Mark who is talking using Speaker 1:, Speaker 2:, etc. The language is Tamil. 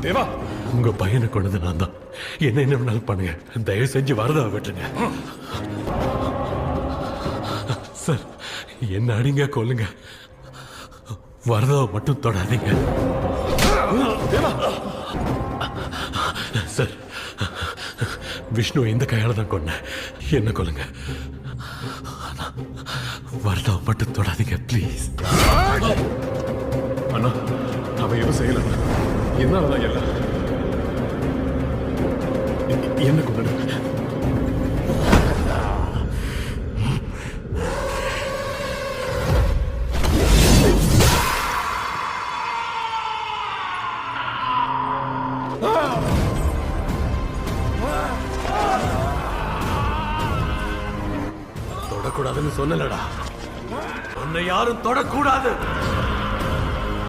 Speaker 1: தேவா,
Speaker 2: உங்க பையனை கொண்டது நான் தான். என்ன வேணாலும் பண்ணுங்க, தயவு செஞ்சு வரதாவை விட்டுருங்க. சார், என்ன அடிங்க கொல்லுங்க, வரதாவை மட்டும் தொடாதீங்க.
Speaker 1: தேவா,
Speaker 2: சார், விஷ்ணு இந்த கையால தான் கொன்ன, என்ன கொல்லுங்க, வரதாவை மட்டும் தொடாதீங்க ப்ளீஸ்.
Speaker 1: அண்ணா, அவன் எதுவும் செய்யல. என்னாலதான் எல்லாம் என்ன கொண்டு
Speaker 2: தொடக்கூடாதுன்னு சொன்னலடா, உன்னை யாரும் தொடக்கூடாது.